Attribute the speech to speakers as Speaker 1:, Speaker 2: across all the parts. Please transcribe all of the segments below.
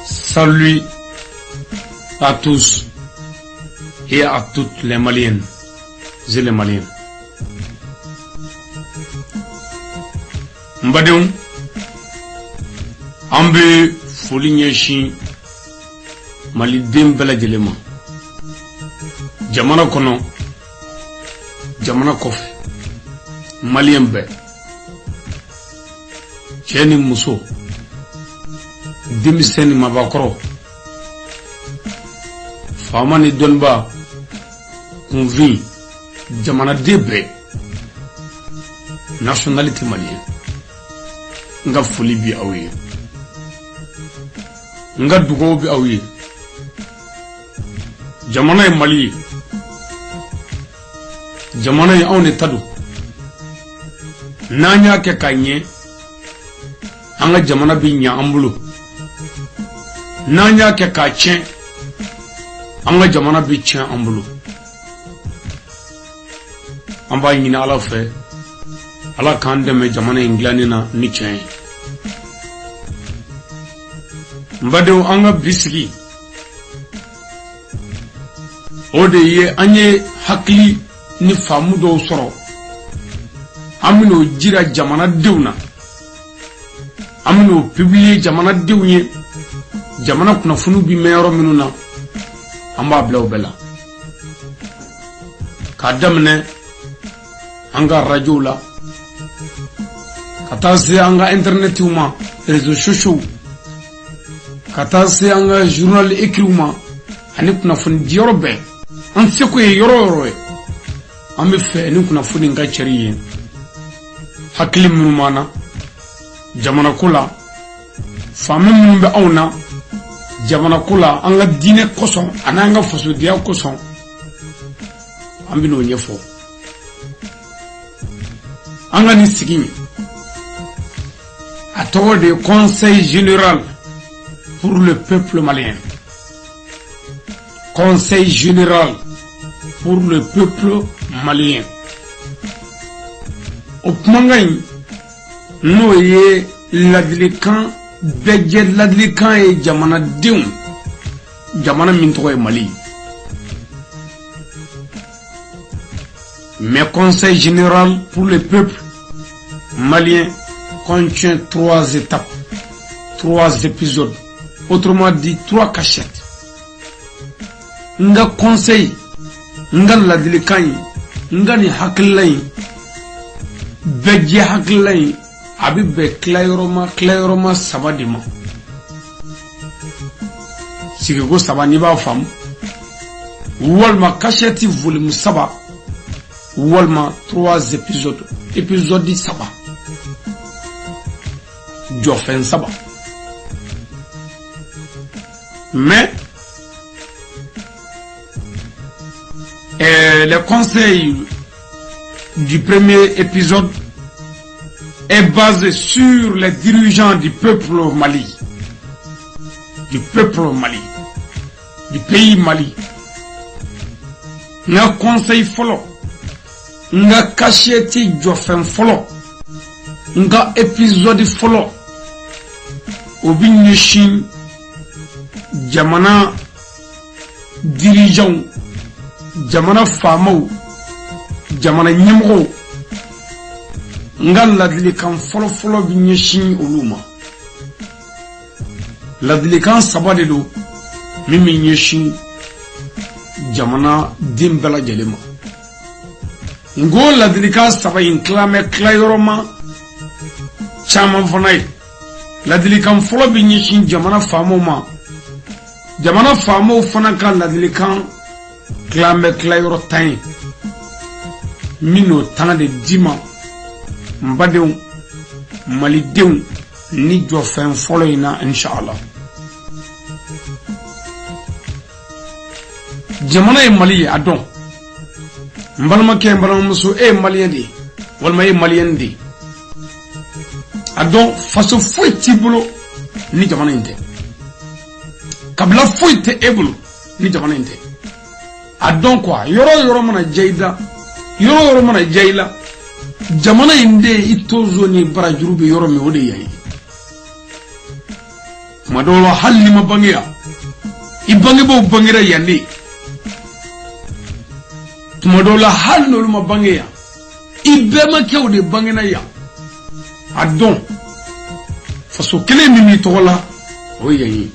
Speaker 1: Salut à tous et à toutes les Maliennes et les Maliens. Mbadon Ambe Foligneshi Mali Dembela Jelema Jamana Kono Jamana Kof Malien Be Cheni Muso Demiseni Mabakro Famani Donba Convi Jamana Debe Nationalité malienne nga foli bi awiye nga dugo bi awiye jamana mali jamana on tadu nanya ke kanye anga jamana bi nya ambulo nanya ke kache anga jamana bi chen ambulo amba yina ala fe ala kande me jamana inglanina ni chen mbadeu anga bisigi ode ye anye hakli ni famu do soro amino jira jamana dewna amino publier jamana dewnye jamana kuna funu bi meyoro minuna amba blaw bela kadamne anga radio la katase anga internet uma réseaux sociaux katase anga journal écrit uma ani kuna fun diorobe an seko yoro ambe fe ni kuna fun nga chariye hakli mumana jamana kula famu mumbe auna jamana kula anga dine koson ananga foso dia koson ambi no nyefo anga ni sigini à travers le Conseil général pour le peuple malien. Conseil général pour le peuple malien. Au Pmangaï, nous y l'adlikan, Bedje l'adlikan et Jamana Dioum, Jamana Minto et Mali. Mais Conseil général pour le peuple malien contient 3 étapes, 3 épisodes, autrement dit 3 cachettes. Nga conseil, nga ladilikan, nga ni haklay, bedje haklay, abibe klayoroma sabadima. Si go sabani ba fam, walma cachette volume saba, walma 3 épisodes, épisode saba. Jofen Saba. Mais le conseil du premier épisode est basé sur les dirigeants du peuple Mali, du pays Mali. Nga conseil follow, nga kacheti Jofen follow, nga épisode follow. Obinyeshin jamana dirigeant jamana famou jamana nyemro ngal ladlikan folo binyeshin uluma ladlikan sabadelo mimi nyeshin jamana dimbala jelema ngo ladlikan sabayin klame klayoroma chama fonay ladilikan folo bi nyishin jamana famo ma jamana famo fana ka ladilikan klame klayoro tan mino tan de dima mbadew malidew ni jofen folo ina inshallah jamana e mali adon mbalma ke mbalma muso e malien di walma e malien di adon faso foiti bulo ni jamana inte kabla foiti ebulo ni jamana inte adon quoi yoro mana jaida yoro mana jaila jamana inde itozo ni barajurube yoro me ode yayi Madola halli mabangia. Ibangebo bangira yandi. Madola hallo mabangia. Ibema kyo de bangina ya. Adon. Faso kele mimi tola. Oye.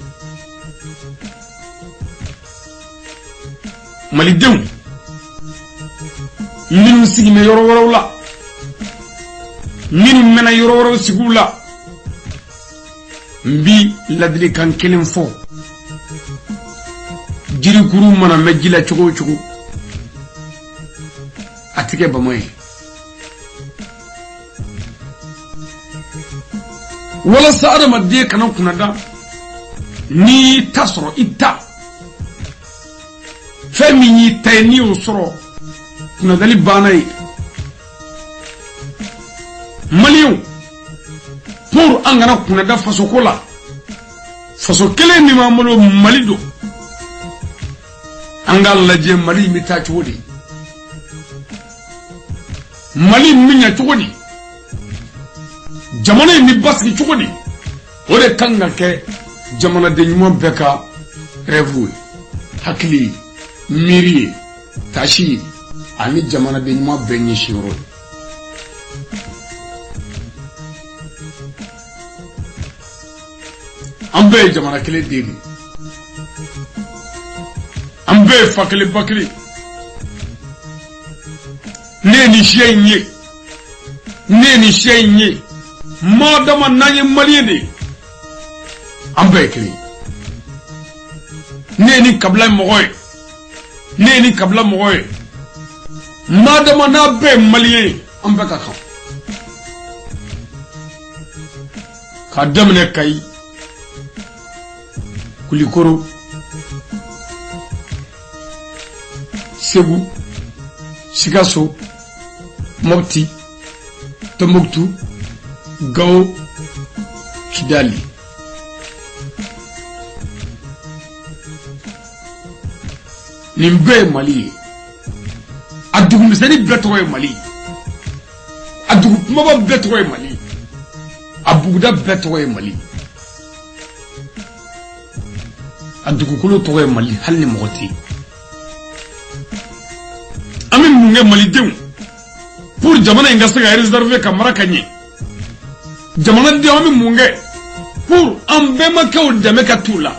Speaker 1: Malidem. Minu sigi me yoro woro la. Minu mena yoro woro sigula. Mbi ladli kan kelen fo. Jiri kuru mana mejila chogo chogo. Atike bamoy. Wala saada madde kana kunada. Ni tasro ita. Femi ni tayni usro. Kunada li banay. Malion. Pour angana kunada faso kola. Faso kele mi mamulo malido. Angal laje mali mita chodi. Mali minya chodi. Jamana mi baski chodi. Ore kanga ke jamana de nyuma beka revu. Hakli miri tashi ani jamana de nyuma benyi shiro. Ambe jamana kele degi. Ambe fakele bakli. Neni shenye. Neni shenye. Madama nanye maliyede. Ambe kele. Neni kabla mogoy. Neni kabla mogoy. Madama na be maliye. Ambe kakam. Kadamne kai. Kulikoro. Segu, Sikasso, Mopti, Tombouctou, Gao, Kidali. Nimbe Mali. Adougou misani betoué Mali. Adougou maba betoué Mali. Abouda betoué Mali. Adougou kolo toué Mali. Halni moti. Amin munge malidem pour jamana ingasta ga réserver kamara kanye jamana de amin munge pour ambema ka o deme ka tula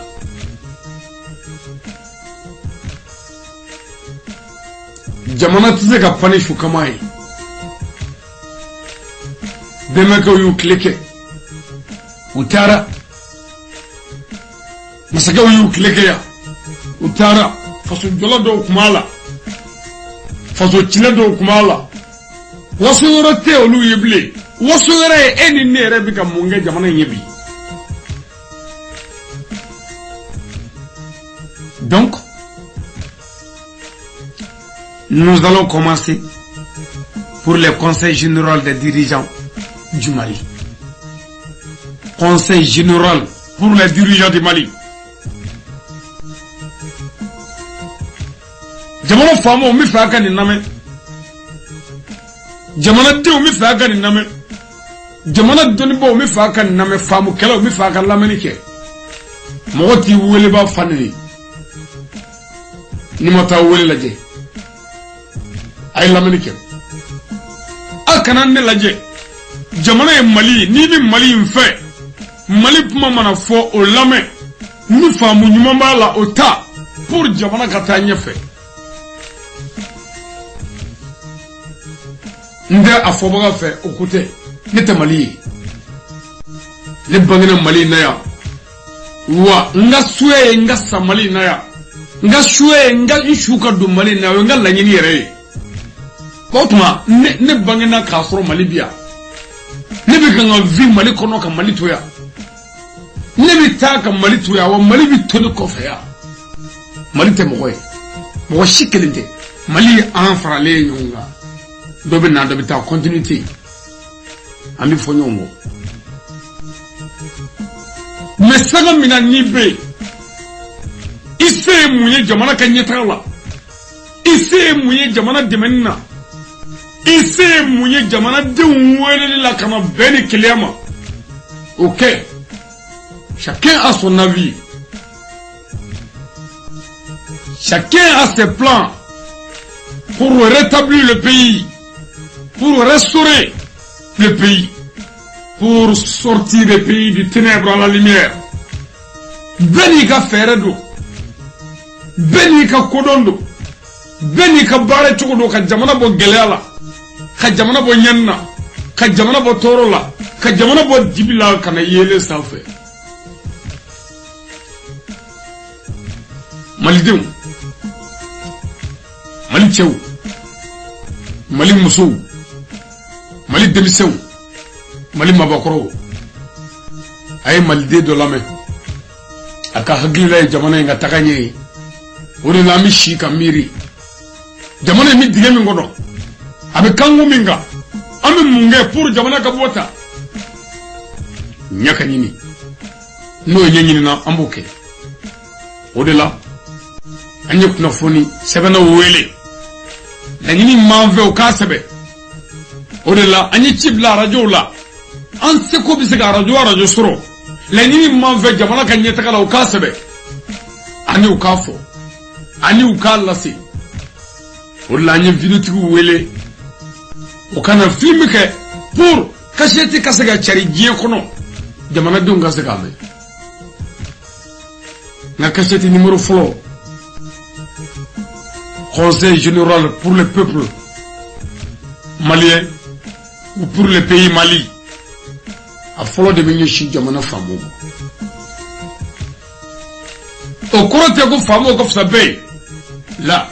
Speaker 1: jamana tise ka pani shukamai deme ka yu klike utara masaka yu klike ya utara fasu jola do kumala faso chile do kumala waso yoro te olu yeble waso yoro eni nere bika munge jamana yebi. Donc nous allons commencer pour le conseil général des dirigeants du Mali. Conseil général pour les dirigeants du Mali. Jamana famo mi fa kan name jamana de mi fa kan name jamana doni bo mi fa kan name famu kelo mi fa kan lameni ke moti wele ba fanni ni mata wele laje ay lameni ke akanan ne laje jamana e Mali ni bi Mali mfe Mali puma mana fo o lame ni famu nyuma mala o ta pour jamana katanya fe. Nde afobaga fe okute nete Mali le bangena Mali na ya wa nga suye nga samali na ya nga suye nga ishuka do Mali na nga lanyini yere kotuma ne bangena kasoro Mali bia ne be kan vi Mali kono ka Mali toya ne bi ta ka Mali toya wa Mali bi toni kofe ya Mali te moye mo shikelinde Mali en frale yonga dobe na dobe ta continuité ami fonyongo mais saga mina nibe isse munye jamana kanyetala isse munye jamana demenna isse munye jamana de wele la kama beni kilema. OK, Chacun a son avis. Chacun a ses plans pour rétablir le pays, pour restaurer le pays, pour sortir le pays du ténèbre à la lumière. Benika Ferredo, Benika Kodondo, Benika Bare Chukudo, Kajamana Bo Geleala, Kajamana Bo Nyanna, Kajamana Bo Torola, Kajamana Bo Dibila, Kanayele Safe. Malidum, Mali Chew, Mali Musu, Mali Demiseu, Mali Mabakoro, Aye Malide de la main. Aka hagila jamana inga takanye uri na mishi kamiri jamana mi dige mi ngono abe kangu minga ame munge pour jamana kabota nyaka nini no nyenyi na ambuke odela anye kuna foni sebena wele na nini manve o kasebe odela anye chibla radio la anse ko bisega radio soro la nini manve jamana kanye takala o kasebe ani o kafo ani o kalasi odela anye video tiku wele o kana film ke pour kasheti kasega chari jie kono jamana dunga segame na kasheti numéro flo Conseil général pour le peuple malien ou pour le pays Mali a folo de menyeshi jamana famo o korote ko famo ko sabe la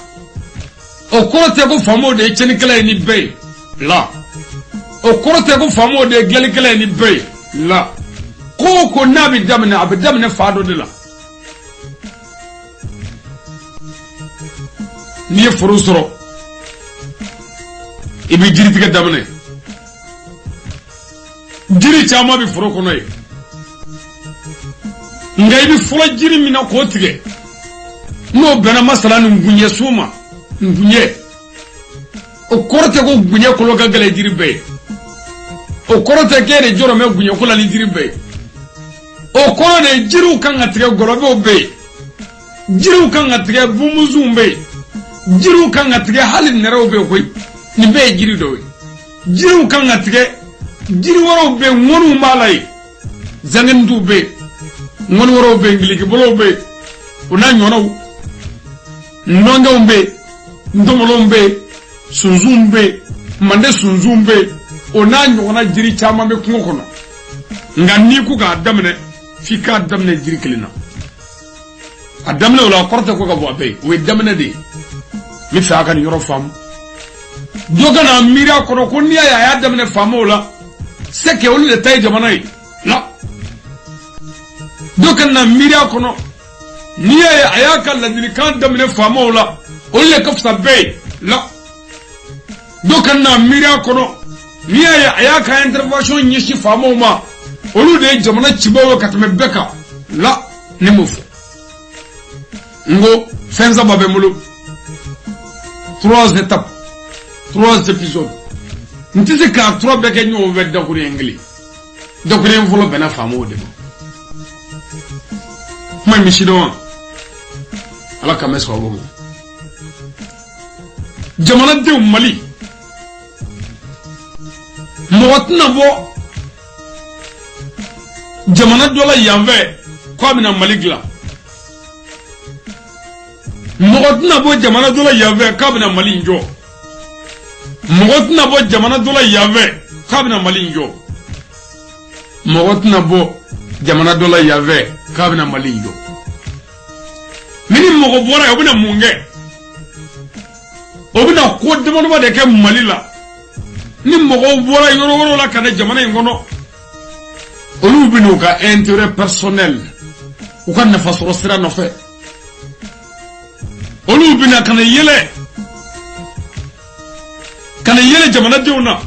Speaker 1: o korote ko famo de chenikala ni be la o korote ko famo de gelikala ni be la ko nabi damna abdamna fado de la ni forosoro ibi jiri tiga damne jiri chama bi foro kono e ngai bi foro jiri mina ko tige no bena masala ngunye suma ngunye o korte ko gunye ko lo gagale jiri be o korte kere joro me gunye ko la ni jiri be o ko ne jiru kan atige gorobe obe jiru kan atige bumuzumbe jiru kan atige halin nero be koy ni be jiri do jiru kan atige jiri woro be ngonu malay zangen du be ngonu woro be ngiliki bolo be una nyono nonga umbe ndomolombe sunzumbe mande sunzumbe ona nyona jiri chama me kungo kono ngani ku ga damne fika damne jiri kelina adamne wala korte ko ga bo be we damne de mi fa kan yoro fam dogana mira kono ko niya ya damne famola seke on le tay jamana yi la dogana mira kono niya ya ayaka la ni kan damne famola on le kafsa be la dogana mira kono niya ya ayaka intervention nyishi famoma olu de jamana chibo katme beka la ni mufu ngo fenza babe mulu 3 étapes 3 épisodes ntise ka 3 beke nyo ve dakuri engli dakuri envolo bena famo de ma mishido ala kameso wo jamana de Mali motna bo jamana dola yamve ko mina Mali gla mogotna bo jamana dola yave kabna Mali njo mogotna bo jamana dola yave kabna Mali njo mogotna bo jamana dola yave kabna Mali njo mini mogo bora obuna munge obuna ko demono ba de ke Mali la ni mogo bora yoro woro la kana jamana ngono olu binu ka intérêt personnel ou kan nafa soro sira no fe olu bina kana yele jamana deuna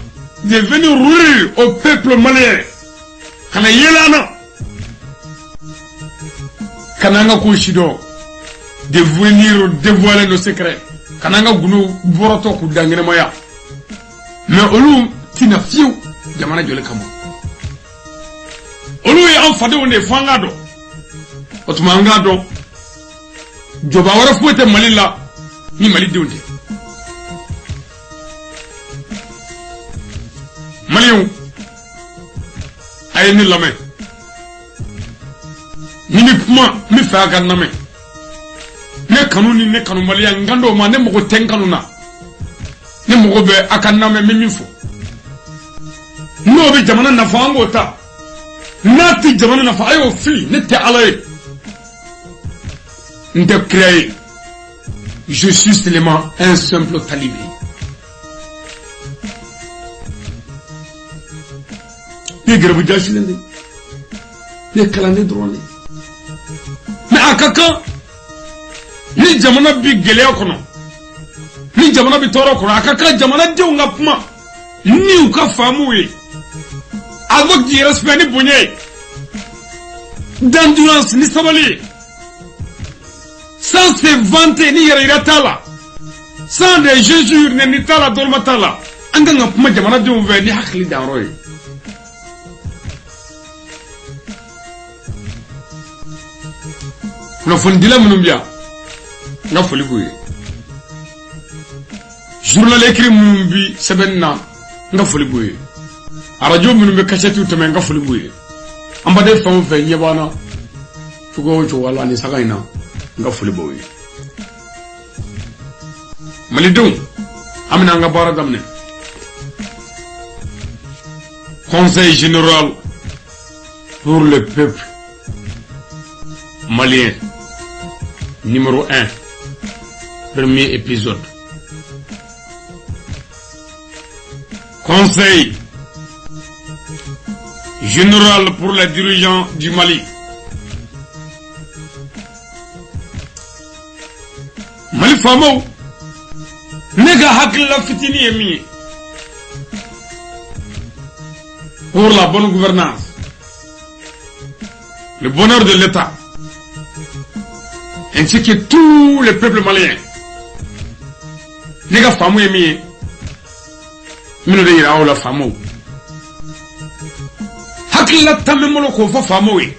Speaker 1: de venir ruire au peuple malien kana yele ana kana nga ko shido de venir dévoiler nos secrets kana nga gunu boroto ku dangene moya mais olu tina fiu jamana jole kamo olu ya enfade wonde fangado o tuma an k'a dɔn jɔba wɛrɛ foyi tɛ Mali la ni malidenw tɛ. Maliyɛnw a ye ne lamɛn ni bɛ kuma n bɛ fɛ a ka n lamɛn ne kanu ni ne kanubaliya n kan dɔw ma ne mago tɛ n kanu na ne mago bɛ a ka n lamɛn n bɛ min fɔ n'o bɛ jamana nafa an k'o ta n'a tɛ jamana nafa a y'o fili ne tɛ Ala ye n tɛ kira ye je suis seulement un simple talibé. Ne garabu jasilen de ne kalanden dɔrɔn de mais a ka kan ni jamana bi gɛlɛya kɔnɔ ni jamana bi tɔɔrɔ kɔnɔ a ka kan jamanadenw ka kuma ni u ka faamuw ye avec du respect ni bonya ye d'endurance ni sabali ye sans se vanter ni yɛrɛ yira t'a la sans des jeux ni t'a la dɔrɔmɛ t'a la an kan ka kuma jamanadenw fɛ ni hakili danyɔrɔ ye. Kunnafonidila minnu bɛ yan n ka foli b'u ye journal écrit minnu bi sɛbɛnni na n ka foli b'u ye radio minnu bɛ kasɛtiw tɛmɛ n ka foli b'u ye an baden fɛn o fɛn ɲɛ b'an na cogo o cogo la nin saga in na n ka foli b'u ye. Malidenw an bɛna an ka baara daminɛ conseil général pour le peuple malien numéro 1 premier épisode. Conseil général pour les dirigeants du Mali. Mali famo nega hakilla fitini emi pour la bonne gouvernance, le bonheur de l'État ainsi que tout le peuple malien. Les gars, fameux et miens, nous ne dirons la fameux. Hakila tamemolo ko fa fameux.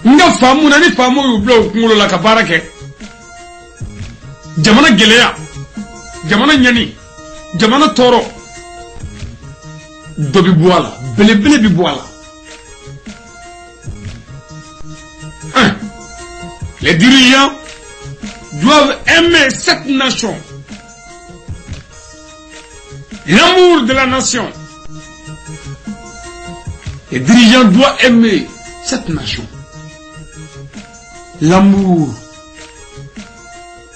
Speaker 1: Nga fameux na ni fameux blo ngolo la kabarake. Jamana geleya, jamana nyani, jamana toro. Dobi boala, bele bi boala. Les dirigeants doivent aimer cette nation. L'amour de la nation. Les dirigeants doivent aimer cette nation. L'amour.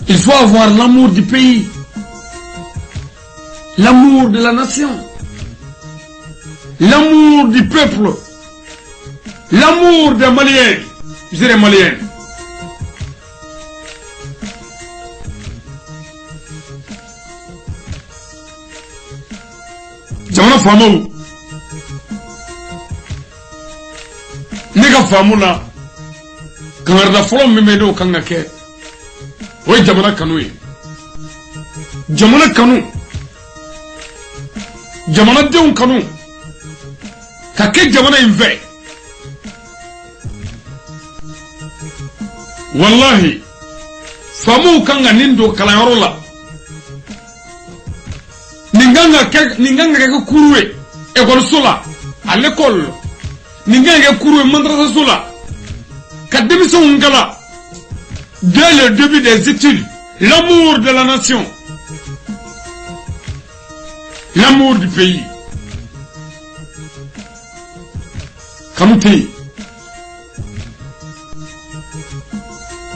Speaker 1: Il faut avoir l'amour du pays. L'amour de la nation. L'amour du peuple. L'amour des Maliens. Je dirais Maliens. Jamana famu nega famu la kangarda folo memedo kanga ke oy jamana kanu ye jamana kanu jamana deun kanu ka ke jamana inve wallahi famu kanga nindo kala yorola ninganga ke kuruwe école sola à l'école ninganga ke kuruwe madrasa sola ka démission ngala dès le début des études l'amour de la nation, l'amour du pays kanuti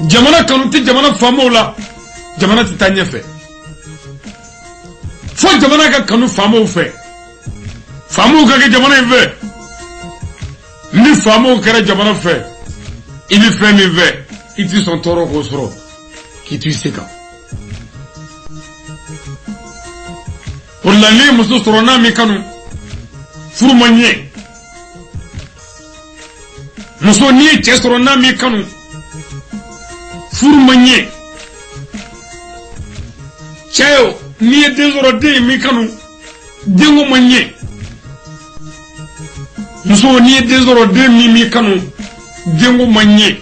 Speaker 1: jamana kanuti jamana famola jamana titanya fe fo jamana ka kanu famo fe famo ka ke jamana fe ni famo kera jamana fe il fait mi fe itu son toro kosro qui tu sais ka pour la li muso sorona mi kanu furmanye muso ni che sorona mi kanu furmanye cheo ni désordre mi kanu dengo manye muso ni désordre mi kanu dengo manye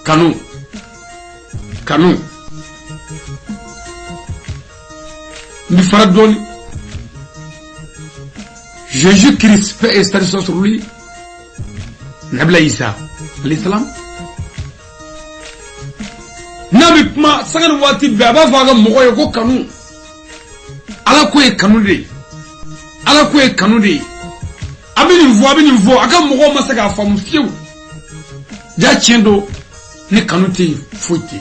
Speaker 1: kanu ni faradoni Jésus-Christ paix et salut sur lui Nabila Isa alayhi salam nabi ma sangan wati baba faga mogo ye ko kanu ala ko e kanu de abini vo aka mogo masaka famu fiu ja tiendo ni kanu te foti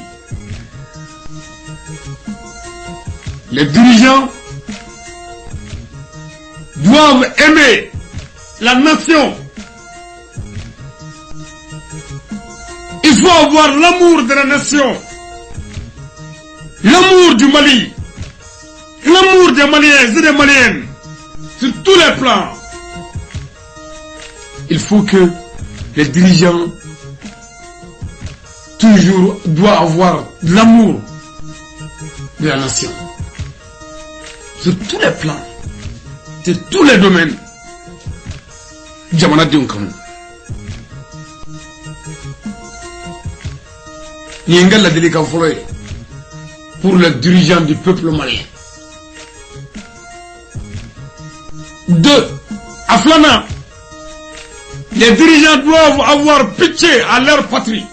Speaker 1: les dirigeants doivent aimer la nation. Il faut avoir l'amour de la nation, l'amour du Mali, l'amour des Maliens et des Maliennes, sur tous les plans. Il faut que les dirigeants toujours doivent avoir l'amour de la nation, sur tous les plans, sur tous les domaines. Jamana Dunkan. Niengal la délégation pour le dirigeant du peuple malien. 2. Aflana. Les dirigeants doivent avoir pitié à leur patrie.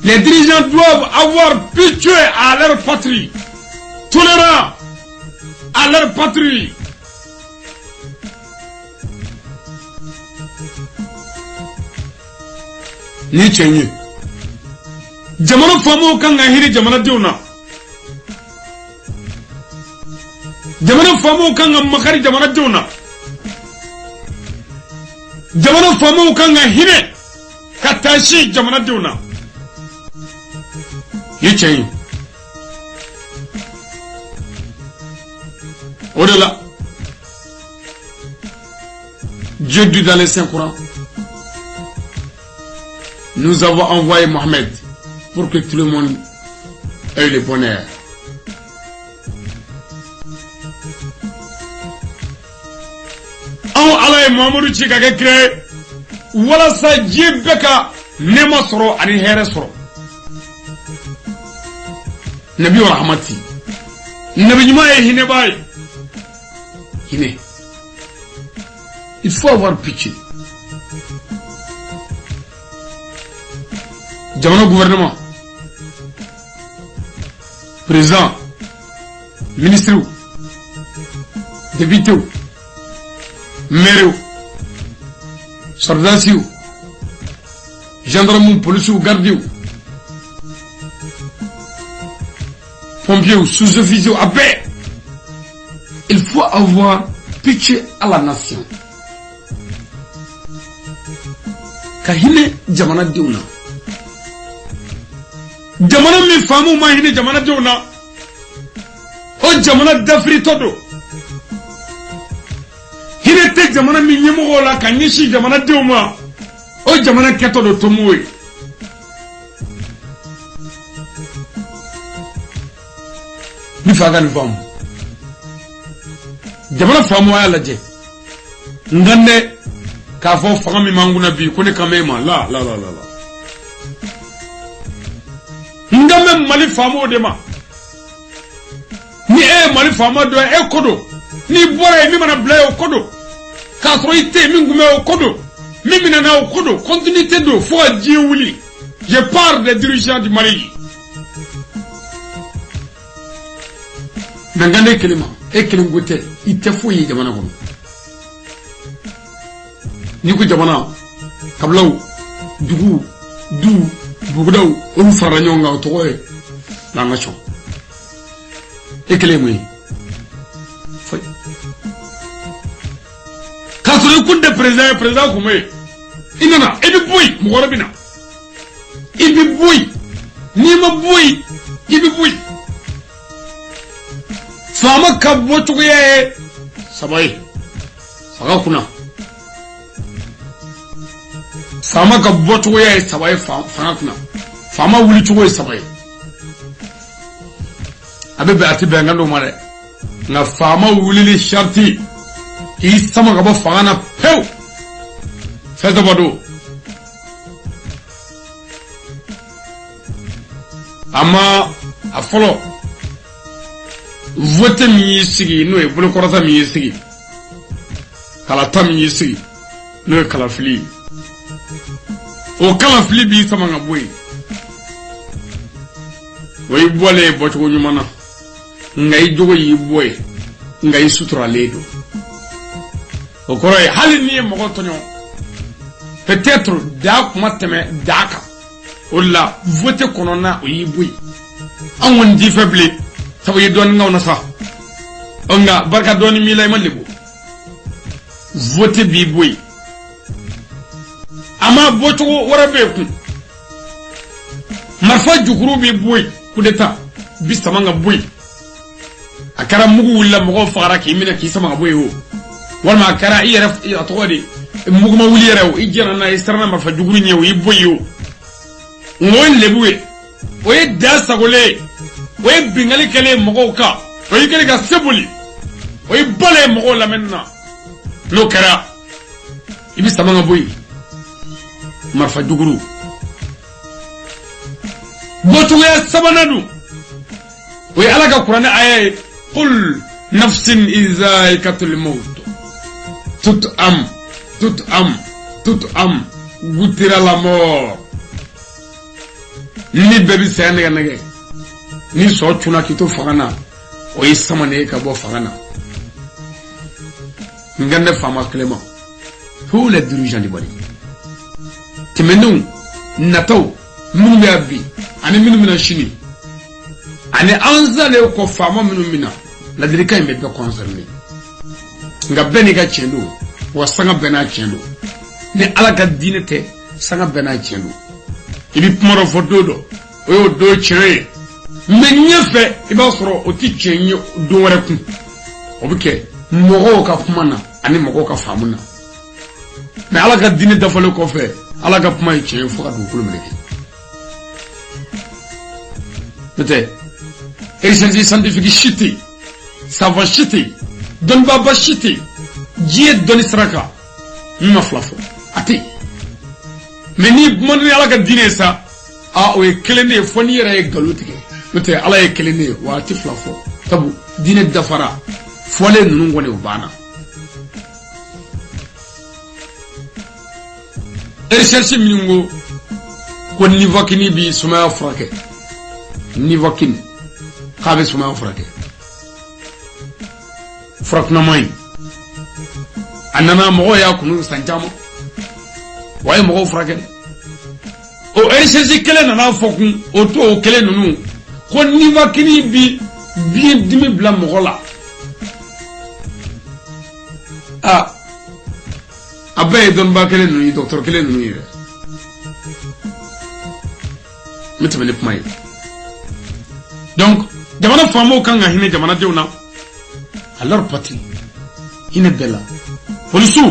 Speaker 1: Les dirigeants doivent avoir pitié à leur patrie. Tolérants à leur patrie. Ni chenye jamana famo kan hiri jamana diuna jamana famo kan makari jamana diuna jamana famo kan hire katashi jamana diuna ni chenye au-delà Dieu dit dans les Saint-Coran, nous avons envoyé Mohamed pour que tout le monde ait le bonheur. Aw ala Muhammadu ci ka créé wala sa jibeka nema soro ani here soro. Nabi wa rahmati. Nabi nyuma e hine bay. Hine. Il faut avoir pitié. Jamana gouvernement, président, ministre, député, maire, soldat, gendarme, police, garde, pompier, sous-officier, abbé. Il faut avoir pitié à la nation. Kahine jamana diuna. Jamana mi famu mahine jamana diuna. O jamana dafri todo. Hine te jamana mi nyemo la kanyishi jamana diuma. O jamana keto do tomoe. Mi faga ni famu. Jamana famu ala je. Ngande ka fo faga mi manguna bi ko ne kamema la. Ngame mali famo de ma. Ni mali famo do kodo. Ni bore mi mana blay o kodo. Ka so ite mi ngume o kodo. Mi mina na o kodo. Continuité do fo adie wuli. Je parle des dirigeants du Mali. Nangane kelima kelin gote ite fo yi jamana ko. Ni ko jamana kablaw dugu du bugudaw on fara nyonga to ko la nation ekelemu foi kasuru kunde président ko me inana ebi boy mo gorabina ibi boy ni ma boy ibi boy fama kabbo to ye sabai saga kuna fama ka boto ye sabai fana kuna fama wuli to ye sabai abebe ati benga no mare na fama wuli li sharti k'i sama ka bɔ fanga na pewu fɛn dɔ bɔ don a ma a fɔlɔ vote min y'i sigi n'o ye bolokɔrɔta min y'i sigi kalata min y'i sigi n'o ye kalafili o kalafili b'i sama ka bɔ yen o y'i bɔlen bɔcogo ɲuman na nka i jogo y'i bɔ yen nka i suturalen don o kɔrɔ ye hali n'i ye mɔgɔ tɔɲɔ peut-être da kuma tɛmɛ da kan o la vote kɔnɔna o y'i bɔ yen an kɔni t'i fɛ bilen sabu ye dɔɔnin k'aw na sa nka barika dɔɔnin m'i la i ma lebu vote b'i bɔ yen a ma bɔcogo wɛrɛ bɛ yen kun marifa jukuru b'i bɔ yen coup d'état bi sama ka bɔ yen a kɛra mugu wulila mɔgɔw fagara k'i minɛ k'i sama ka bɔ yen o walima a kɛra i yɛrɛ a tɔgɔ de mugu ma wuli yɛrɛ o i jɛna n'a ye siranna marifa jukuru ɲɛ o y'i bɔ yen o o ye lebu ye o ye da sagolen ye o ye bingali kɛlen mɔgɔw kan o y'i kɛlen ka se boli o ye bala ye mɔgɔw lamɛnni na n'o kɛra i bi sama ka bɔ yen marifa jukuru bɔcogoya sabanan dun o ye ala ka kuranɛ aya ye qul nafsin izaikatul maut toute âme goûtera la mort ni bɛɛ bi saya nɛgɛ nɛgɛ ni sɔ cunna k'i to fanga na o ye sama ne ye ka bɔ fanga na nka ne faama kelen ma tous les dirigeants de Mali tɛmɛnenw nataw minnu bɛ yan bi ani minnu bɛna sini ani an zalen kɔ faama minnu bɛna ladilikan in bɛ bɛɛ concerné nka bɛɛ n'i ka tiɲɛ don wa sanga bɛɛ n'a tiɲɛ don ni ala ka diinɛ tɛ sanga bɛɛ n'a tiɲɛ don i bɛ kuma dɔ fɔ don dɔ o y'o don tiɲɛ ye mɛ ɲɛfɛ i b'a sɔrɔ o tɛ tiɲɛ ye don wɛrɛ kun o bɛ kɛ mɔgɔw ka kuma na ani mɔgɔw ka faamu na mɛ ala ka diinɛ dafalen kɔfɛ ala ka kuma ye tiɲɛ ye fo ka dugukolo meleke n'o tɛ recherche scientifique si tɛ yen savant si tɛ yen dɔnnibaaba si tɛ yen diɲɛ dɔnni sira kan min ma fila fɔ a tɛ yen mɛ n'i kuma ni ala ka diinɛ ye sa o ye kelen de ye fo n'i yɛrɛ ye nkalon tigɛ n'o tɛ ala ye kelen de ye wa a tɛ fila fɔ sabu diinɛ dafara fɔlen ninnu kɔni o banna recherche minnu ko Nivaquine bi sumaya furakɛ Nivaquine k'a bɛ sumaya furakɛ furakunama in a nana mɔgɔw y'a kunu san caman wa a ye mɔgɔw furakɛ o recherche kelen nana fɔ kun o to o kelen ninnu ko Nivaquine bi biɲɛ dimi bila mɔgɔ la a bɛɛ ye dɔnniba kelen ninnu ye dɔgɔtɔrɔ kelen ninnu ye dɛ n bɛ tɛmɛ ni kuma ye donc jamana faamaw kan ka hinɛ jamanadenw na à leur parti hinɛ bɛɛ la polisiw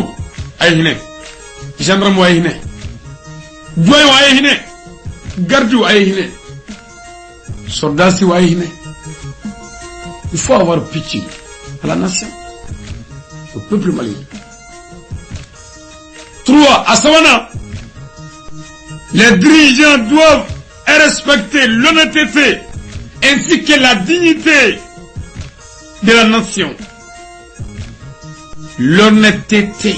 Speaker 1: a ye hinɛ gendarmew a ye hinɛ douaniers a ye hinɛ gardiw a ye hinɛ soldats a ye hinɛ il faut avoir pitié à la nation au peuple malien. 3. À Savana, les dirigeants doivent respecter l'honnêteté ainsi que la dignité de la nation. L'honnêteté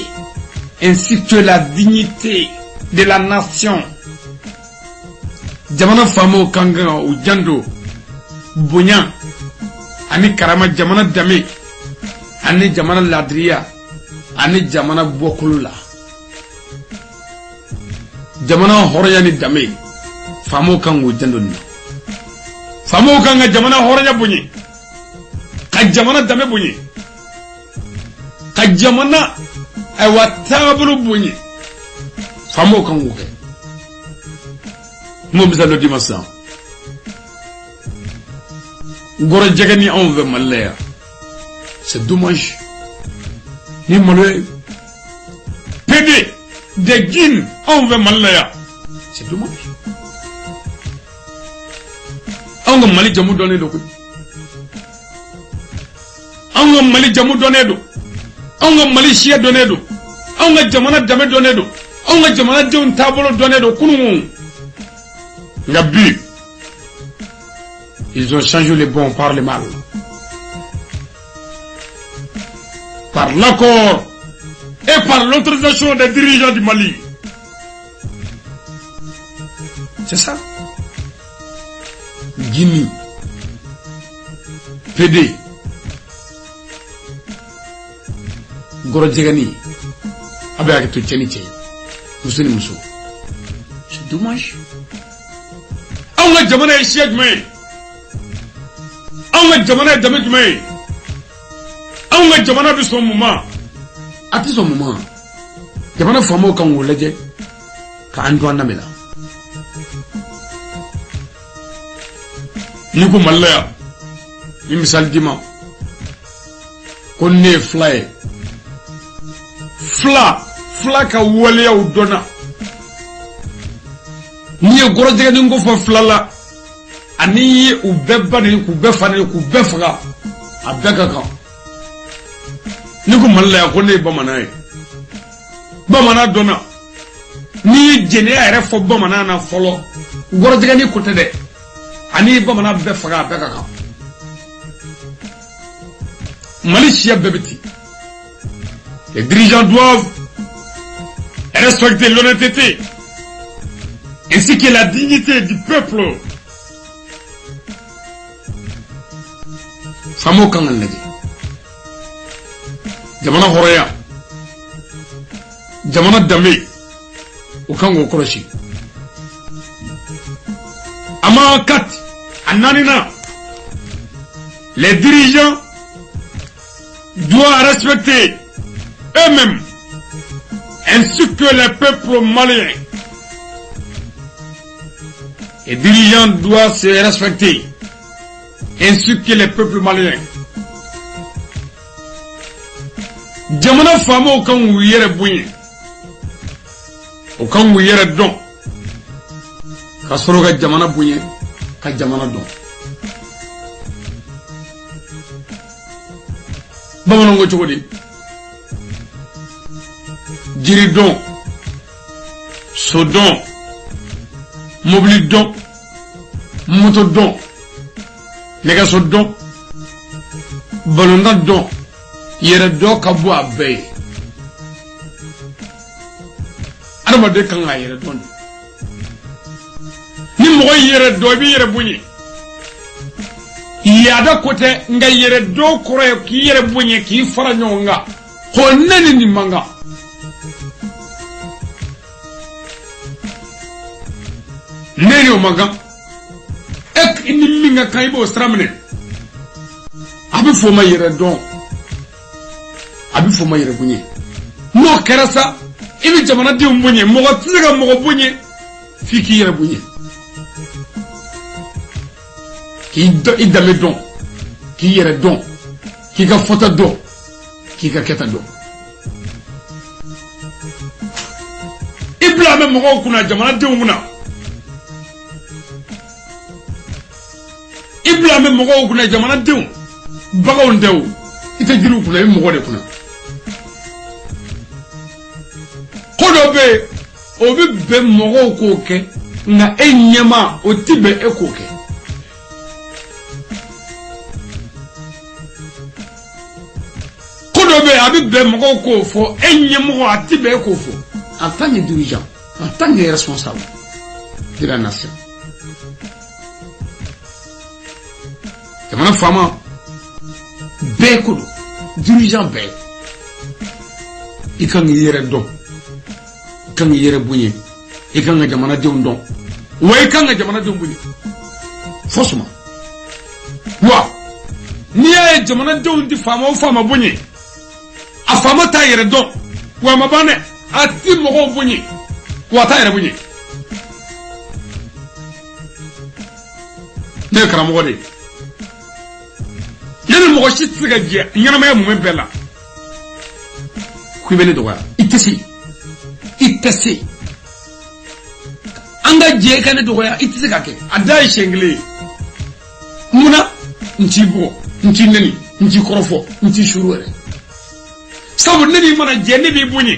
Speaker 1: ainsi que la dignité de la nation. Jamana famo kanga ou jando bonya ani karama jamana dame ani jamana ladriya ani jamana bokulula jamana horoya ni dame famo kango jando ni famo kanga jamana horoya bunyi ka jamana dame bunyi ka jamana watabulu bunyi famo kango ke mo bisa lo dimasa goro jagani on veut malaya c'est dommage ni malaya PD de Guine on veut malaya c'est dommage on va mali jamu donné do ko on va mali jamu donné do anw ka Mali siya donnen don anw ka jamana danbe donnen don anw ka jamanadenw taabolo donnen don kunun nka bi ils ont changé le bon par le mal par l'accord et par l'autorisation des dirigeants du Mali. C'est ça. Guinée, PD, Gorodjegani, avec tout Tchénité, Moussini Moussou. C'est dommage. On a demandé à Chiad May. On a demandé à Damed May. On a demandé à son moment. À son moment, jamana famo kan wolaje ka Antoine Namela. Ni ko Malaya, ni misal dima. Ko ne fly. Fla ka wole ou dona. Ni e goro jega ni ko fa flala. Ani u beba ni ku befa ni ku befa abeka kan. Ni ko Malaya ko ne bamana e. Bamana dona. Ni jene ya fo bamana na folo. Goro jega ni ko tede. Ani bamana befa abeka kan. Malaysia bebeti. Les dirigeants doivent respecter l'honnêteté ainsi que la dignité du peuple. Famo kangal lagi. Jamana Horea. Jamana Dame. Ukango Koroshi. Ama Kat. Ananina. Les dirigeants doivent respecter eux-mêmes ainsi que les peuples maliens. Les dirigeants doivent se respecter ainsi que les peuples maliens. Jamana famo kan wiyere bunye o kan wiyere don ka soro ga jamana bunye ka jamana don bamanan go chogodi jiri don so don mobili don moto don nega so don balonda don yere do ka bo abe arama de kan yere don ni mo yere do bi yere bunyi yada kote nga yere do kore ki yere bunyi ki fara nyonga ko nani ni manga neni o manga ek inni minga kaybo stramne abi fo ma yere don abi fo ma yere bunye no kerasa ibi jamana di bunye mo ko tsiga mo ko bunye fi ki yere bunye ki do idame don ki yere don ki ga fota don ki ga keta don ibla me mo ko kuna jamana di nguna ibla me mo ko kuna jamana di bagaw ndew ite jiru kuna mo ko de kuna kodobe obi be mo ko ke na enyema o tibe ekoke kodobe abi be mo ko fo enyemo atibe ekofo en tant que dirigeant en tant que responsable de la nation jamana fama be ko dirigeant be ikan yere do kan yere bunye ikan ga jamana de undon way kan ga jamana de bunye fosuma wa ni ay jamana de undi fama o fama bunye afama ta yere do wa mabane ati mo bunye wa ta yere bunye ne kara mo de yene mo shi tsiga je nyana ma mu bela ku bene do wa itesi anga je kana do ya itisi kake adai shengle muna ntibo ntineni nti korofo nti shuruere sabu ne bi mana je ne bi bunye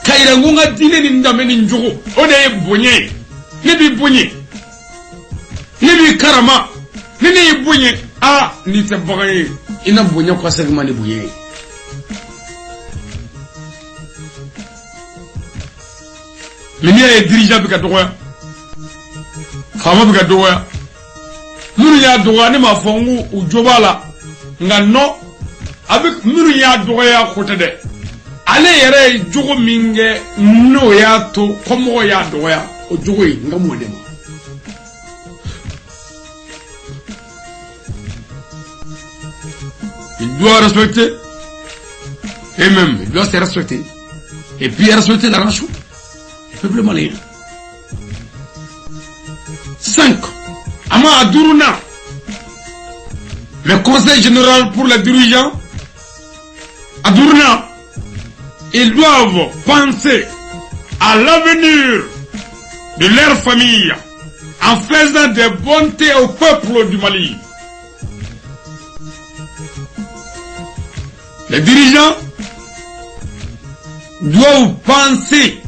Speaker 1: kayira ngunga dine ni ndame ni njugo o de bunye ne bi bunye ne bi karama ne ne bunye a ni te bagaye ina bunye ko segma ni bunye mini ay dirigeant bi ka doya fama bi ka doya munu ya doya ne ma fongu ujobala nga no avec munu ya doya khote de ale yere jogo minge no ya to komo ya doya o jogo yi nga mo dem il doit respecter et même il doit se respecter et puis respecter la nation peuple malien 5 ama aduruna le conseil général pour les dirigeants aduruna ils doivent penser à l'avenir de leur famille en faisant des bontés au peuple du Mali. Les dirigeants doivent penser,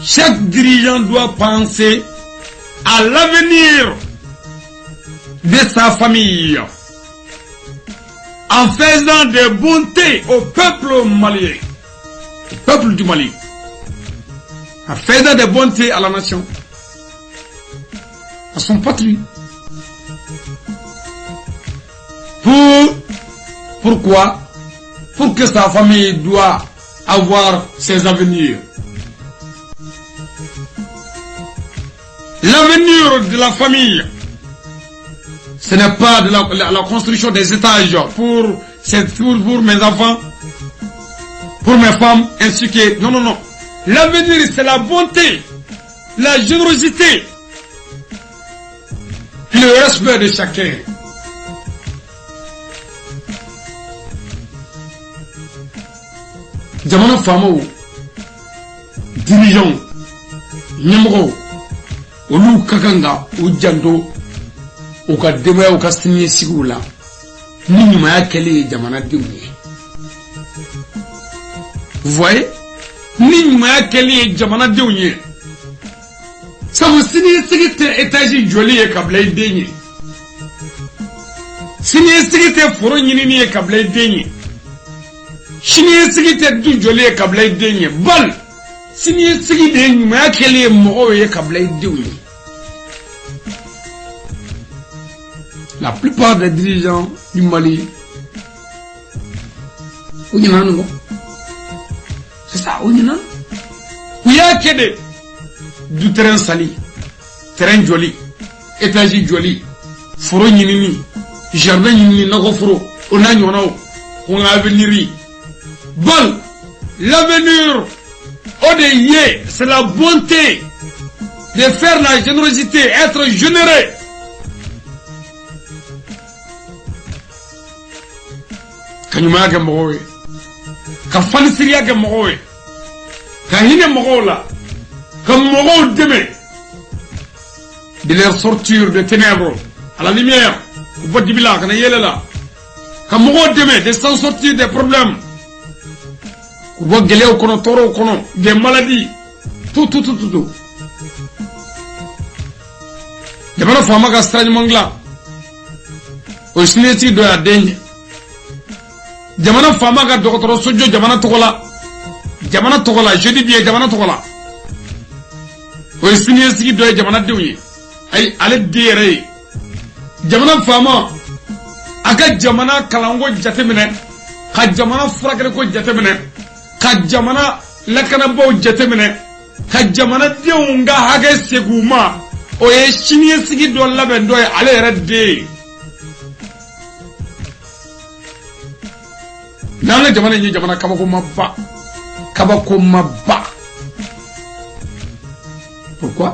Speaker 1: chaque dirigeant doit penser à l'avenir de sa famille en faisant des bontés au peuple malien, au peuple du Mali, en faisant des bontés à la nation, à son patrie. Pourquoi? Pour que sa famille doit avoir ses avenirs. L'avenir de la famille, ce n'est pas de la construction des étages pour mes enfants, pour mes femmes, ainsi que... Non, non, non. L'avenir, c'est la bonté, la générosité, le respect de chacun. Jamana famo, dirigeant, nyamro, olu kakanga, ujando, uka demaya uka sinye sigula, ni nyuma ya kele jamana diunye. Vous voyez? Ni nyuma ya kele jamana diunye. Sabu sinye sigite etaji joli ye kabla idenye. Sinye sigite foro nyini ye kabla idenye. Sinye sigite du joli ye kabla idenye. Bal! Sinye sigite nyuma ya kele moro ye kabla idenye. La plupart des dirigeants du Mali, c'est ça, il y a que du terrain sali, terrain joli, étage joli, foro nyinini, jardin nyinini, nago foro, on a avenir. Bon, l'avenir, c'est la bonté de faire la générosité, être généreux. Kanyuma ke mogowe ka fanisiriya ke mogowe ka hine mogola ka mogo deme de leur sortir de ténèbres à la lumière au bout du village kana yelela ka mogo deme de s'en sortir des problèmes ku bo gelew kono toro kono des maladies tout demana fama ka stragne mangla o sineti do ya denye jamana fama ka docteur sojo jamana togola je dis bien jamana togola o signé sigi do jamana dewye ay ale dire jamana fama aka jamana kalango jatemene ka jamana furakere ko jatemene ka jamana lakana bo jatemene ka jamana deunga hage seguma o signé sigi do laben do ale redde nana jamana ni jamana kabako mabba. Pourquoi?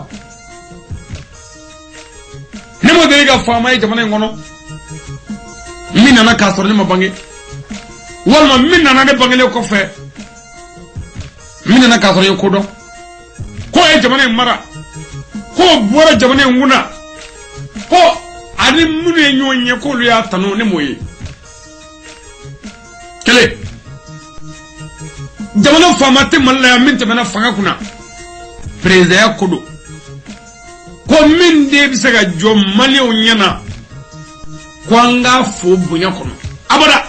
Speaker 1: Nemo deriga fama jamana ngono minana kasoro ni mabange walma minana de bangele ko fe minana kasoro ko do ko e jamana mara ko bora jamana nguna ko ani mune nyonye ko lu ya tanu ne moye kele jamana famate malla ya min tamana fanga kuna président ya kodo ko min de bi sega jom mali o nyana ko anga fo bunya kono abada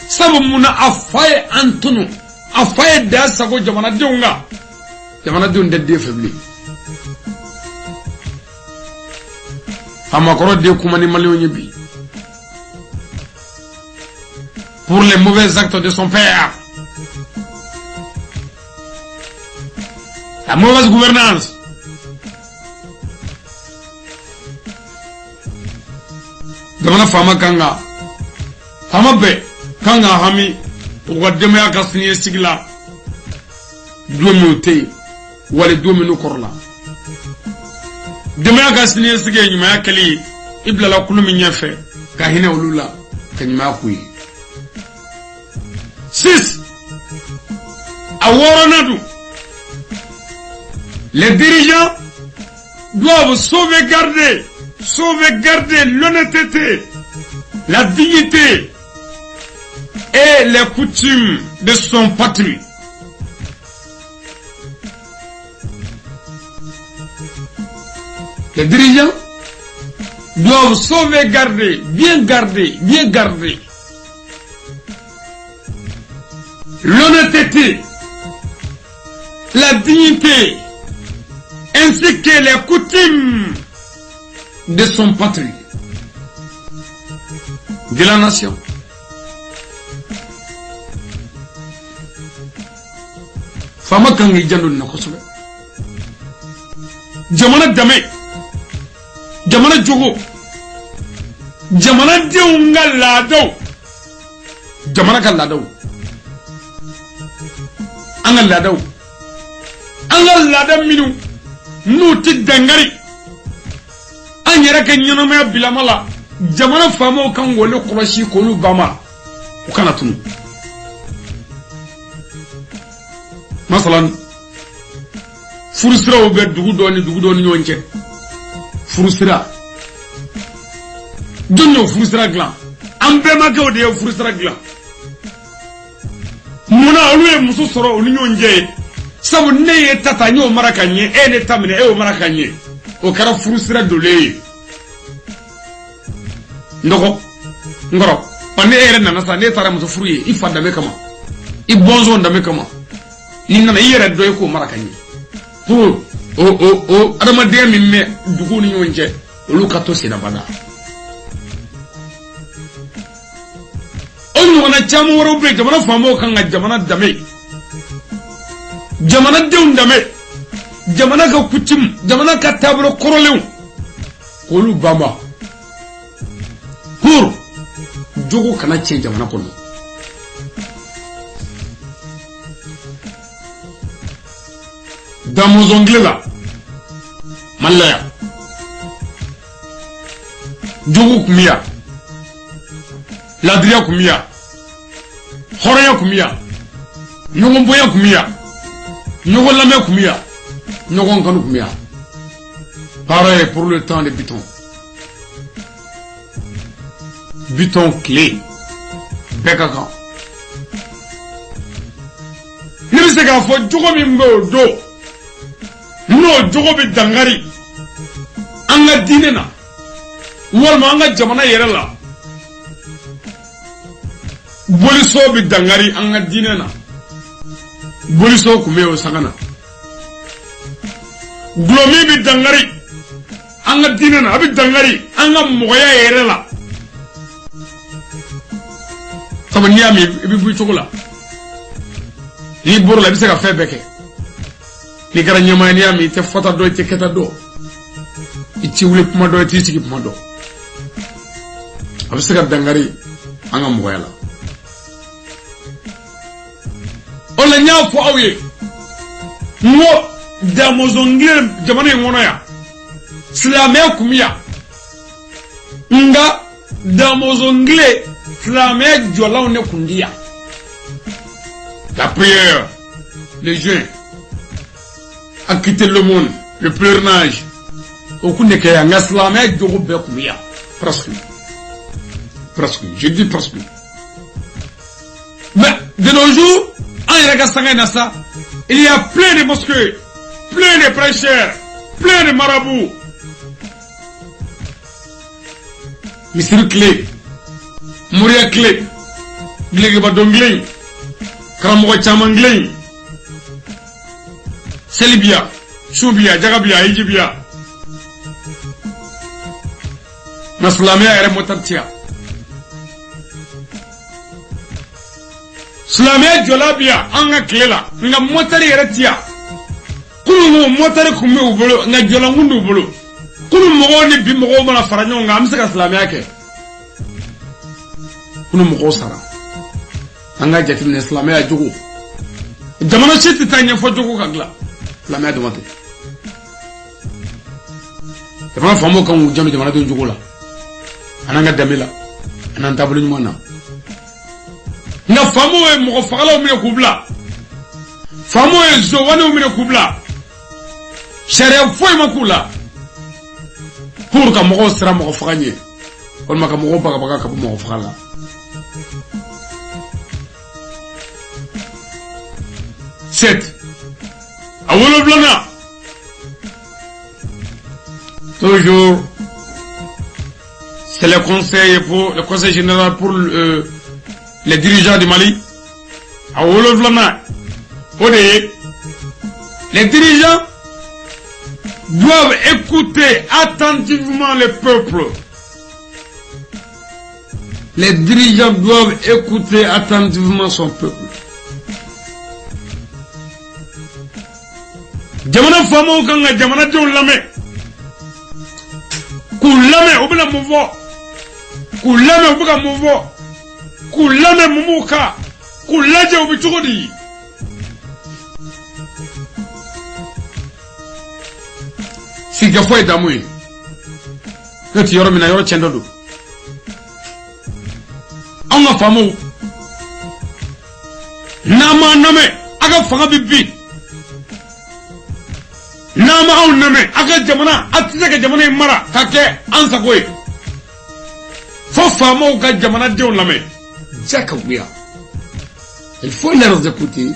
Speaker 1: sabu muna afaye antunu afaye da sago jamana deunga jamana deun de febli Amakoro de Koumani Maliounibi. Pour les mauvais actes de son père. La mauvaise gouvernance. Demana Fama Kanga. Fama Be. Kanga Hami. Pourquoi demain à Castinier Sigla. 2 minutes. Ou les 2 minutes corla. Demain ka sini sige nyuma yakali ibla la kulumi nyafe ka hine ulula ka nyuma kuyi 6 aworonadu les dirigeants doivent sauvegarder l'honnêteté, la dignité et les coutumes de son patrie. Les dirigeants doivent sauvegarder, bien garder l'honnêteté, la dignité, ainsi que les coutumes de son patrie, de la nation. Fama kangi jandu na kosobe. Jamana dame. Jamana jogo. Jamana deunga lado. Jamana ka lado. Anga lado. Anga lada minu. Nuti dangari. Anyera ke nyanoma bilamala. Jamana famo kan wole kurashi kolu bama. Ukana tunu. Masalan furusira obe dugu doni nyonche furusira donyo furusira glan ambe make ode furusira glan muna oluye muso soro onu nyonje sabu ne tata nyo marakanye ene tamine o marakanye o kara furusira dole ndoko ngoro pane ere nana sa ne tara muso furuye ifanda me kama ibonzo ndame kama ninna na yere doy ko marakanye pour adama de mi me dugu ni nyonje olu kato sina bana onu wana chamu woro be jamana famo kan jamana dame jamana deun dame jamana ka kutim jamana ka tabro korolew olu bamba pour jogo kana che jamana kono dans mon anglais là malaya jogo kumia ladria kumia horaya kumia nyongo boya kumia nyongo lame kumia nyongo nganu kumia pareil pour le temps des butons clé bekaka ni se ka fo jogo mi ngo do no jogo be dangari anga dinena walma anga jamana yerela boliso be dangari anga dinena boliso kumeo sagana glomi be dangari anga dinena abi dangari anga moya yerela sabani ami bi bu chokola ni borla bi se ka fe beke ni gara nyamani ami te fota do te keta do ichi wule puma do ti sigi puma do abisaka dangari anga moyala ola nya fo awye mo da mozongire jamana ngono ya slame kumia nga da mozongile slame jola one kundia la prière les jeûnes à quitter le monde, le pleurage, aucune que un islamé de Roubaix, presque. Presque, je dis presque. Mais de nos jours, en Iraq, il y a plein de mosquées, plein de prêcheurs, plein de marabouts. Misiri Clé, Mouria Clé, Glegba Donglin, Karamoua Chamanglin, Selibia, Soubia, Jagabia, Ijibia. Naslamia et Motatia. Slamia Jolabia, Anga Clela, Nga Motari Eretia. Kulu Motari Kumu Bolo, Nga Jolangundu Bolo. Kulu Mogoni Bimogo la Faragnon, Amsaka Slamiake. Kulu Mogo Sara. Anga Jatin Slamia Jogo. Jamana Chiti Tanya for Jogo Kagla. Slamia Domate. The man from Mokan Jami Jamana Jogola. Ananga Damila. Anantabulu Mana. Na famo e mo fala o mine kubla famo e zo wana o mine kubla sharia foi makula pour ka mo sera mo faganye on maka mo baka ka mo fagala set awolo blana toujours c'est le conseil général pour les dirigeants du Mali, les dirigeants doivent écouter attentivement le peuple. Les dirigeants doivent écouter attentivement son peuple. Jamana famo kanga jamana jo lame. Kulame obula mouvo. Kulame obuka mouvo. Kulame mumuka, kulaje ubichukudi. Si gafo e damui. Noti yoro mina yoro chendodu. Anga famu. Nama name, aga fanga bibi. Nama au name, aga jamana, atizaka jamana imara, kake ansa kwe. Fo famu ka jamana dion lame. Il faut les écouter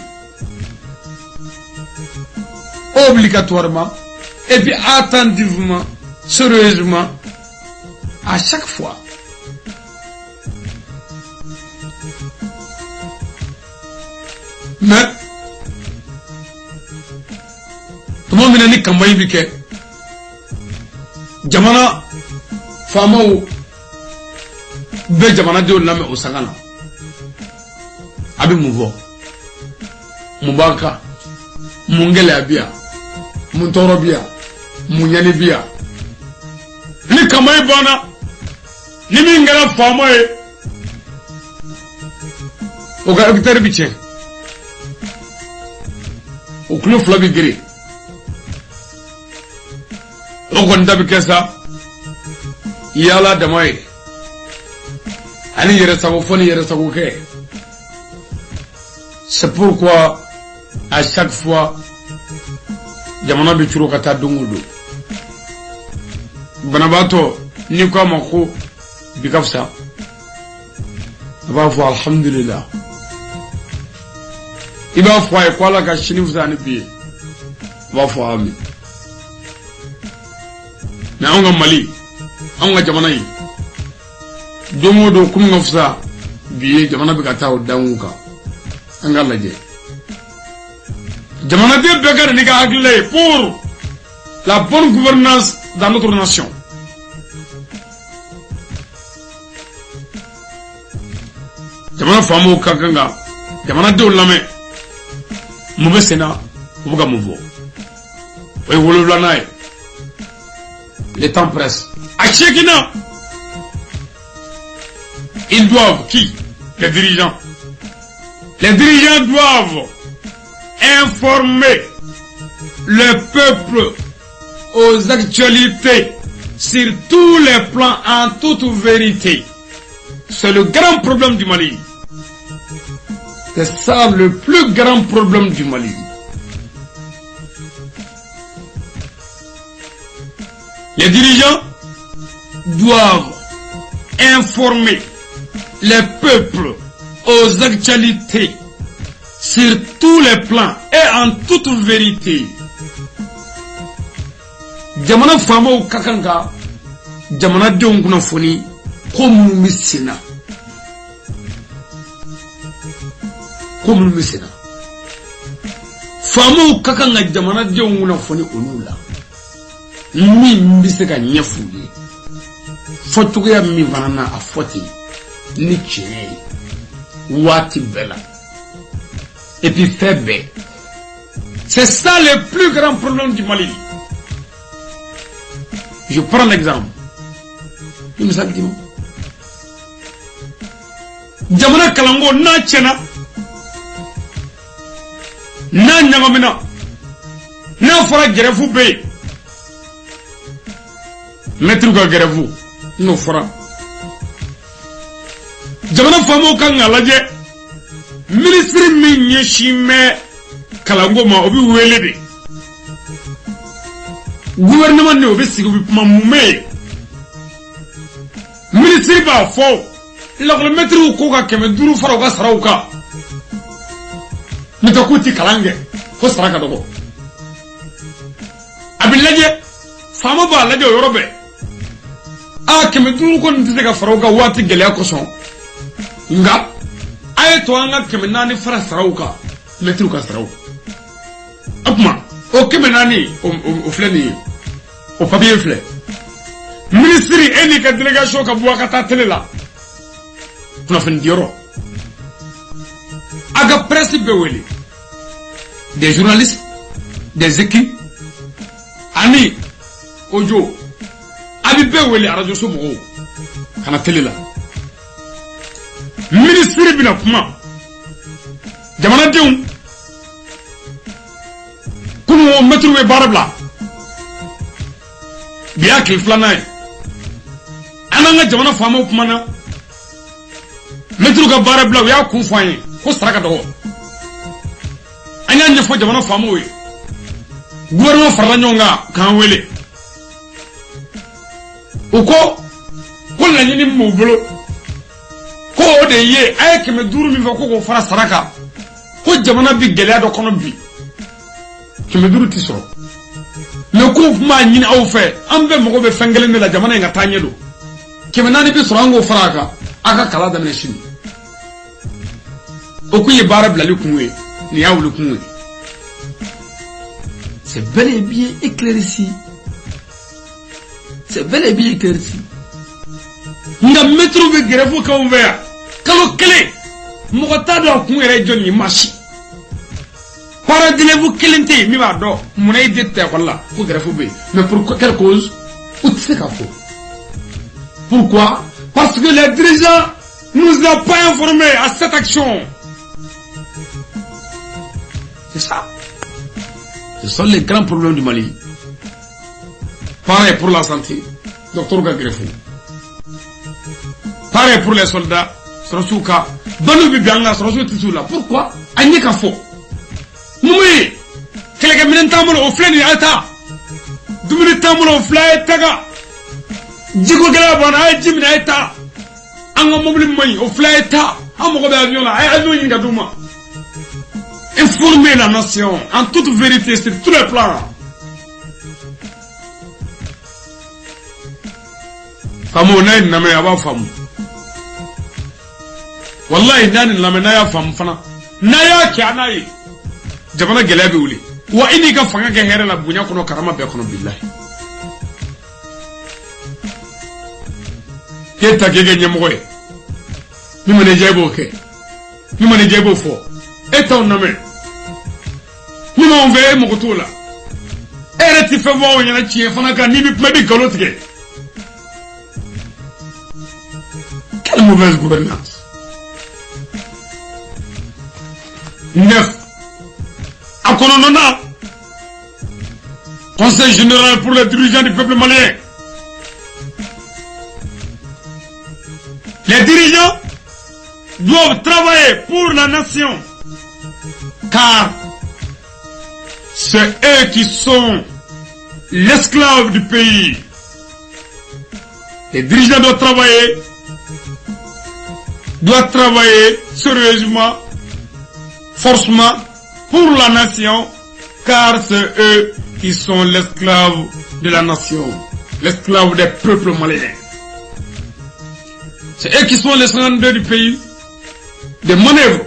Speaker 1: obligatoirement et puis attentivement, sérieusement, à chaque fois. Mais tout le monde n'a pas dit que Jamana Famou Be Jamana de Lame au Sagana. Abi mouvo Mubaka Mungele abia Muntoro bia Munyani bia Ni kamae bana Ni mingala famae Oga ekitari biche Okulu flabi giri Ogonda bikesa Yala damae Ani yere sago foni yere sago ke. C'est pourquoi, à chaque fois, Jamana Bichuro Kata Dungudu. Banabato, Nikwa Mako, Bikafsa. Va alhamdulillah. Il va voir quoi la gâchine vous en est. Va voir ami. Mais on a Mali, on a Jamana. Domodo Kumafsa, Bié, Jamana Bikata ou Damuka. Angalaje. Jamana de Begar Niga Agle pour la bonne gouvernance dans notre nation. Jamana Famo Kakanga, Jamana de Olame, Moubesena, Mouga Mouvo. Oui, vous le voulez. Le temps presse. À Tchekina, ils doivent, qui? Les dirigeants. Les dirigeants doivent informer le peuple aux actualités sur tous les plans en toute vérité. C'est le grand problème du Mali. C'est ça le plus grand problème du Mali. Les dirigeants doivent informer les peuples aux actualités sur tous les plans et en toute vérité. Jamana famo kakanga jamana denw kunnafoni ko minnu bɛ sen na faamaw ka kan ka jamana denw kunnafoni olu la min bɛ se ka ɲɛ f'u ye fɔcogoya min fana na a fɔ ten ni tiɲɛ ye waati bɛɛ la et puis fɛn bɛɛ. C'est ça le plus grand problème du Mali. Je prends l'exemple. Jamana kalango na tiɲɛna n'a ɲagamina n'a fɔra gɛrɛfu bɛ yen maître ka gɛrɛfu n'o fɔra jamana faamaw kan k'a lajɛ ministre min ɲɛsin bɛ kalango ma o bɛ wele de gouvernement ne o bɛ sigi o bɛ kuma mun bɛ yen ministre b'a fɔ lakɔlimɛtiriw ko ka 500 fara u ka saraw kan n'o tɛ k'u tɛ kalan kɛ ko sara ka dɔgɔ a bɛ lajɛ faama b'a lajɛ o yɔrɔ bɛɛ 500 kɔni tɛ se ka fara u kan waati gɛlɛya kosɔn nka a ye to an ka 400 fara saraw kan mɛtiriw ka saraw o tuma o 400 o filɛ nin ye o papier filɛ ministre e n'i ka délégation ka bɔ a ka taa télé la kunnafoni diyɔrɔ a ka presse bɛɛ wele des journalistes des équipes ani audio a bɛ bɛɛ wele radio so mɔgɔw ka na télé la ministre bɛna kuma jamanadenw kunun o mɛtiriw bɛ baara bila bi y'a tile 2nan ye an n'an ka jamana faamaw kumana mɛtiriw ka baara bila u y'a kun fɔ an ye ko sara ka dɔgɔ an y'a ɲɛfɔ jamana faamaw ye gouvernement farala ɲɔgɔn kan k'an wele u ko laɲini min b'u bolo ko o de ye a ye 500 min fɔ ko k'o fara sara kan ko jamana bi gɛlɛya dɔ kɔnɔ bi 500 tɛ sɔrɔ mais k'u b'a ɲini aw fɛ an bɛɛ mago bɛ fɛn kelen de la jamana in ka taa ɲɛ don 400 bɛ sɔrɔ an k'o fara a kan a ka kalan daminɛ sini o kun ye baara bilali kun ye nin y'a wuli kun ye c'est bel et bien éclairci nka mɛtiriw bɛ gɛrɛfu k'anw fɛ yan kalo kelen mɔgɔ t'a dɔn a kun yɛrɛ ye jɔn ye masi parents d'élèves kelen tɛ yen min b'a dɔn munna i den tɛ ekɔli la ko gɛrɛfu bɛ yen mais pour quelle cause u tɛ se k'a fɔ pourquoi parce que les dirigeants nous ont pas informés à cette action. C'est ça. Ce sont les grands problèmes du Mali. Pareil pour la santé, docteur Gagrefou. Pareil pour les soldats, Sorosuka. Banu Bibianga, Sorosu Tissoula. Pourquoi Agneka Fo. Moui, quelqu'un m'a dit au flé ni alta. 2 minutes au flé taga. Djigo Galabana, Jimina Eta. Anga mobile moyen au flé Eta. Amogo avion là, avion Ingadouma. Informer la nation en toute vérité sur tous les plans. Famo na ina me aba famu. Wallahi nani la me na ya famu fana. Na ya ki anayi. Jamana gelebi uli. Wa ini ka fanga ke here la bunya kono karama be kono billahi. Keta gege nyemoye. Mi mane jebo ke. Mi mane jebo fo. Eta on name. Mi ma on ve mo kotola. Ere ti fe wo nyana chie fana ka ni bi pedi kalotige. Quelle mauvaise gouvernance. 9. À Kononona, Conseil général pour les dirigeants du peuple malien. Les dirigeants doivent travailler pour la nation, car c'est eux qui sont l'esclave du pays. Les dirigeants doivent travailler sérieusement, forcément, pour la nation, car c'est eux qui sont l'esclave de la nation, l'esclave des peuples maliens. C'est eux qui sont les 52 du pays, des manœuvres.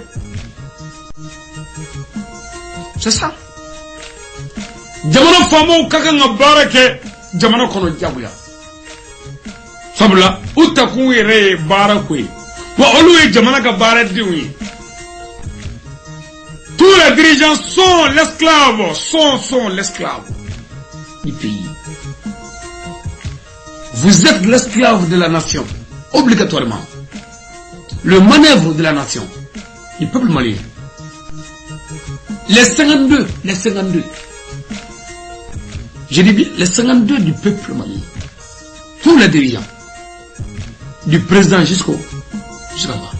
Speaker 1: C'est ça. Jamana famo kaka nga barake jamana kono jabuya. Sabula utaku yere barakwe. Wa olu jamana ka baradiwi. Tous les dirigeants sont l'esclave, sont l'esclave du pays. Vous êtes l'esclave de la nation, obligatoirement. Le manœuvre de la nation, du peuple malien. Les 52. Je dis bien les 52 du peuple malien. Tous les dirigeants. Du président jusqu'à bas.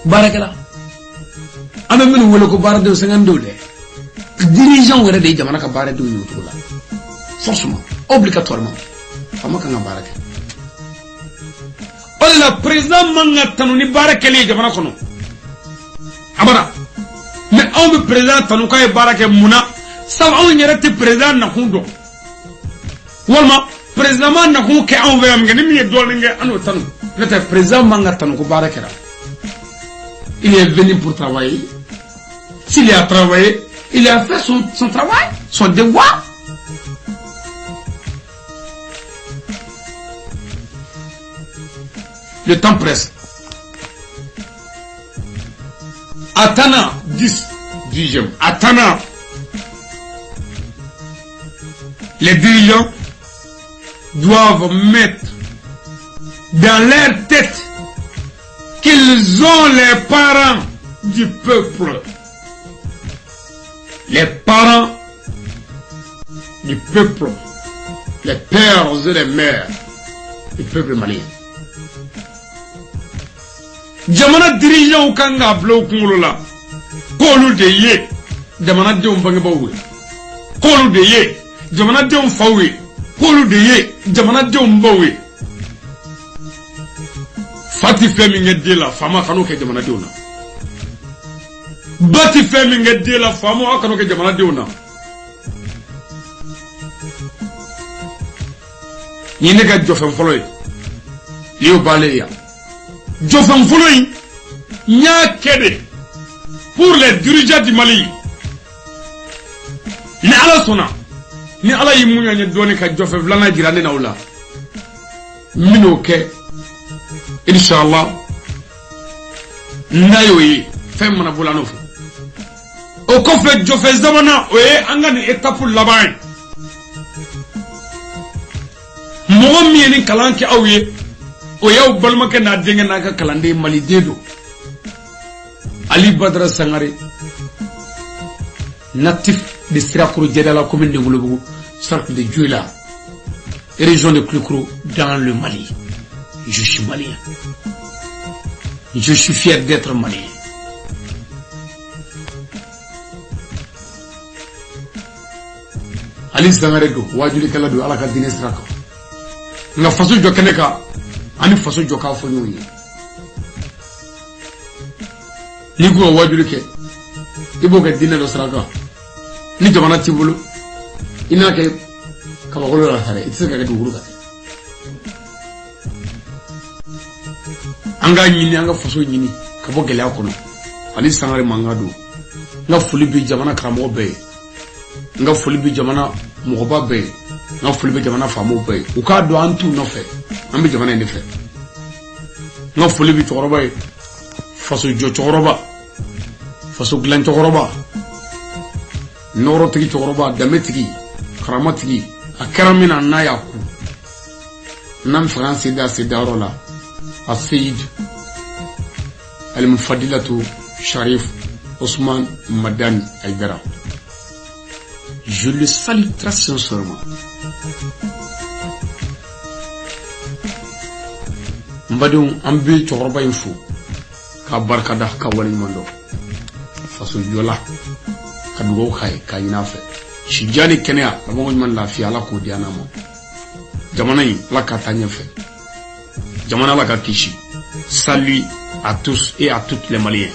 Speaker 1: Barakala. Même nous voulons que Barak de 52. Dirigeants ou des Jamana Barak de Youtula. Forcément, obligatoirement. Famakanga Barak. Oh, le président Mangatanouni Barak et Jamana Kono. Abara. Mais on me présente Tanouka et Barak et Mouna. Ça va, on y a été président Nakundo. Walma, président Nakuke envoyé un gamin et Dolingue à nos tanou. Le président Mangatanouk Barakera. Il est venu pour travailler. S'il a travaillé, il a fait son travail, son devoir. Le temps presse. Atana 10e. Atana. Les dirigeants doivent mettre dans leur tête qu'ils ont les parents du peuple. Les parents du peuple. Les pères et les mères du peuple malien. Jamana dirigeant au Kanga Blokumula. Kolu de ye. Jamana de Umbangabawe. Kolu de ye. Jamana de Umfawe. Kolu de ye. Jamana de Umbawe. Fati Feminge de la fama Kanoke Jamana de Una. Bati Feminge de la fama Kanoke Jamana de Una. Yinega Jofen Folloy. Yo Baleya. Jofen Folloy. Nya Kede. Pour les dirigeants du Mali. Ni ala sona. Ni ala yimunya nye doni ka Jofen Vlana jirane na ula. Minoke. Inch'Allah. Nayoye. Femme mana bulanofu. Au conflit Jofen Zamana. Oye, angani étape labaye. Mwami yeni kalanki aouye. Oya ou balmake na dengue naka kalande Mali dedo. Ali Badra Sangare, natif de Sirakuru Djedala, commune de Ngoulobougou, cercle de Djuela, région de Kouloukro, dans le Mali. Je suis malien. Je suis fier d'être malien. Ali Sangare go, wajuli kalado alaka dine Siraka. Nga faso jokeneka, ani faso joka fonyoye. Ni ko wajulu ke ibo ke dinna do saraka ni jamana tibulu ina ke kama golo la hare itse ka du gulu ka anga nyini anga faso nyini ka bo gele akono ali Sangare mangado nga fuli bi jamana kramo be nga fuli bi jamana mogoba be nga fuli bi jamana famo be u ka do antu no fe ambi jamana ni fe nga fuli bi toroba faso jo toroba faso glan toroba noro tigi toroba dametigi karamatigi akaramina nayaku nam france da sedarola assid al mufadilatu Sharif Ousmane Madani Aïdara. Je le salue très sincèrement. Mbadou ambi toroba info ka barkada ka wali mando faso yola ka dugo khay ka inafe shijani kenya ka mo man la fi ala ko diana mo jamana in ala ka taa ɲɛfɛ jamana ala ka kisi. Salut à tous et à toutes les Maliens.